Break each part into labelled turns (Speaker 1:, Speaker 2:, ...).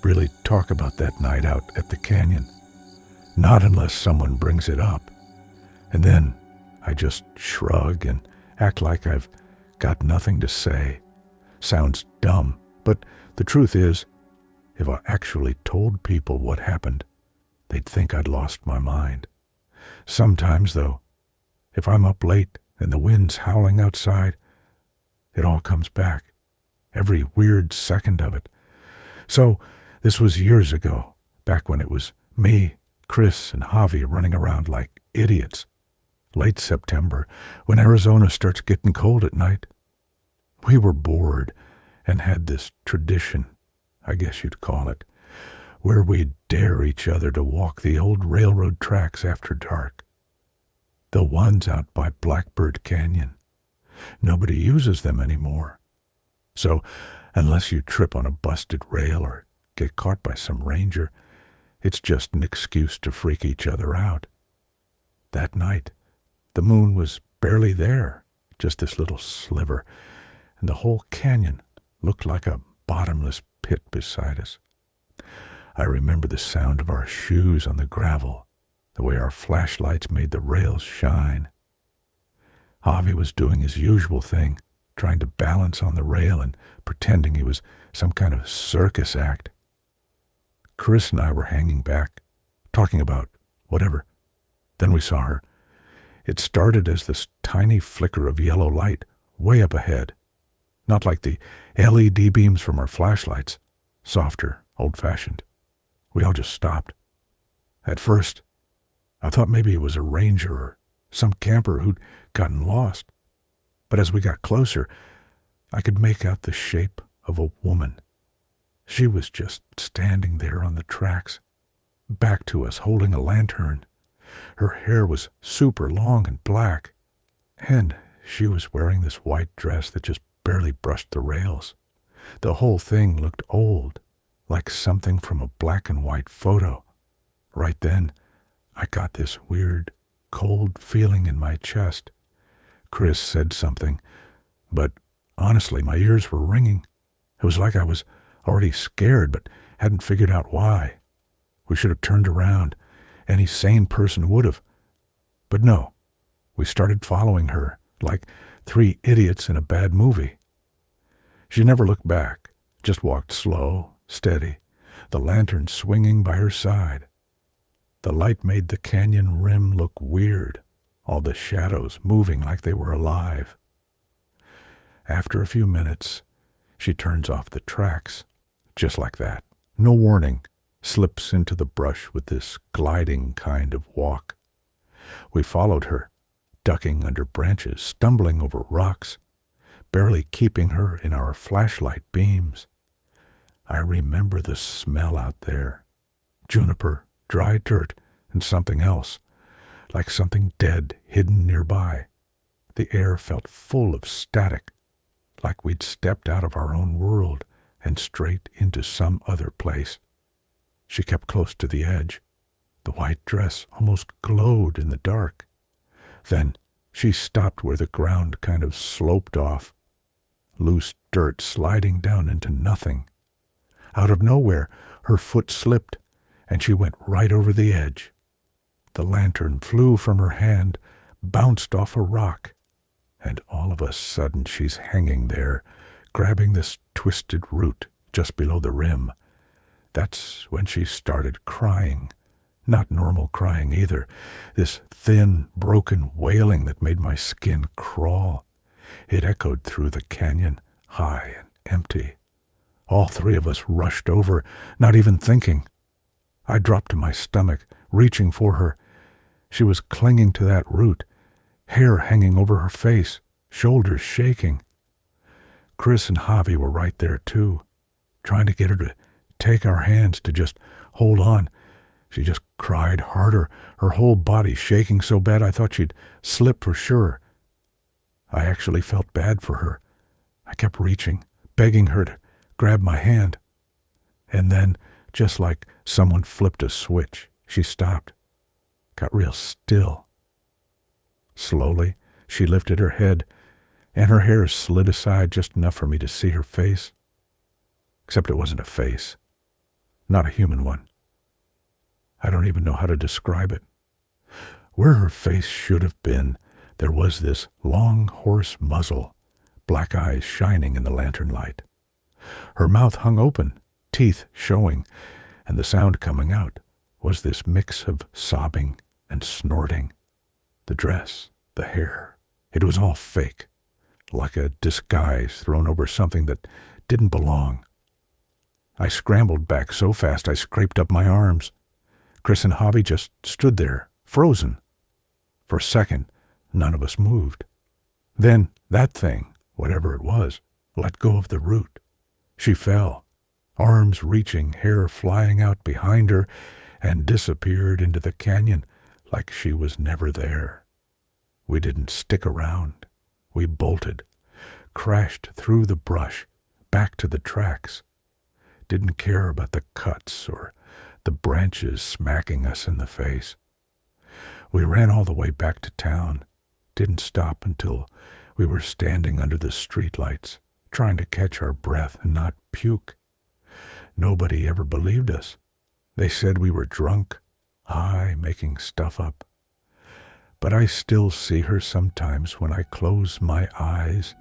Speaker 1: really talk about that night out at the canyon. Not unless someone brings it up. And then I just shrug and act like I've got nothing to say. Sounds dumb, but the truth is, if I actually told people what happened, they'd think I'd lost my mind. Sometimes, though, if I'm up late and the wind's howling outside, it all comes back, every weird second of it. So this was years ago, back when it was me, Chris, and Javi running around like idiots. Late September, when Arizona starts getting cold at night. We were bored and had this tradition, I guess you'd call it, where we'd dare each other to walk the old railroad tracks after dark. The ones out by Blackbird Canyon. Nobody uses them anymore. So, unless you trip on a busted rail or get caught by some ranger, it's just an excuse to freak each other out. That night, the moon was barely there, just this little sliver, and the whole canyon looked like a bottomless pit beside us. I remember the sound of our shoes on the gravel, the way our flashlights made the rails shine. Javi was doing his usual thing, trying to balance on the rail and pretending he was some kind of circus act. Chris and I were hanging back, talking about whatever. Then we saw her. It started as this tiny flicker of yellow light way up ahead. Not like the LED beams from our flashlights, softer, old-fashioned. We all just stopped. At first, I thought maybe it was a ranger or some camper who'd gotten lost. But as we got closer, I could make out the shape of a woman. She was just standing there on the tracks, back to us, holding a lantern. Her hair was super long and black, and she was wearing this white dress that just barely brushed the rails. The whole thing looked old, like something from a black and white photo. Right then, I got this weird, cold feeling in my chest. Chris said something, but honestly, my ears were ringing. It was like I was already scared, but hadn't figured out why. We should have turned around. Any sane person would have. But no, we started following her, like three idiots in a bad movie. She never looked back, just walked slow, steady, the lantern swinging by her side. The light made the canyon rim look weird, all the shadows moving like they were alive. After a few minutes, she turns off the tracks, just like that, no warning, slips into the brush with this gliding kind of walk. We followed her, ducking under branches, stumbling over rocks, barely keeping her in our flashlight beams. I remember the smell out there. Juniper, dry dirt, and something else, like something dead hidden nearby. The air felt full of static, like we'd stepped out of our own world and straight into some other place. She kept close to the edge. The white dress almost glowed in the dark. Then she stopped where the ground kind of sloped off, loose dirt sliding down into nothing. Out of nowhere, her foot slipped, and she went right over the edge. The lantern flew from her hand, bounced off a rock, and all of a sudden she's hanging there, grabbing this twisted root just below the rim. That's when she started crying. Not normal crying either. This thin, broken wailing that made my skin crawl. It echoed through the canyon, high and empty. All three of us rushed over, not even thinking. I dropped to my stomach, reaching for her. She was clinging to that root, hair hanging over her face, shoulders shaking. Chris and Javi were right there too, trying to get her to take our hands, to just hold on. She just cried harder, her whole body shaking so bad I thought she'd slip for sure. I actually felt bad for her. I kept reaching, begging her to grab my hand. And then, just like someone flipped a switch, she stopped, got real still. Slowly, she lifted her head, and her hair slid aside just enough for me to see her face. Except it wasn't a face. not a human one. I don't even know how to describe it. Where her face should have been, there was this long horse muzzle, black eyes shining in the lantern light. Her mouth hung open, teeth showing, and the sound coming out was this mix of sobbing and snorting. The dress, the hair, it was all fake, like a disguise thrown over something that didn't belong. I scrambled back so fast I scraped up my arms. Chris and Javi just stood there, frozen. For a second, none of us moved. Then that thing, whatever it was, let go of the root. She fell, arms reaching, hair flying out behind her, and disappeared into the canyon like she was never there. We didn't stick around. We bolted, crashed through the brush, back to the tracks. Didn't care about the cuts or the branches smacking us in the face. We ran all the way back to town, didn't stop until we were standing under the streetlights, trying to catch our breath and not puke. Nobody ever believed us. They said we were drunk, high, making stuff up. But I still see her sometimes when I close my eyes,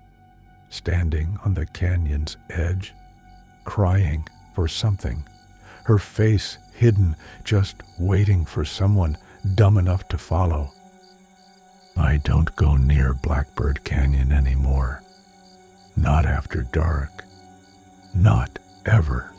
Speaker 1: standing on the canyon's edge, crying for something, her face hidden, just waiting for someone dumb enough to follow. I don't go near Blackbird Canyon anymore. Not after dark. Not ever.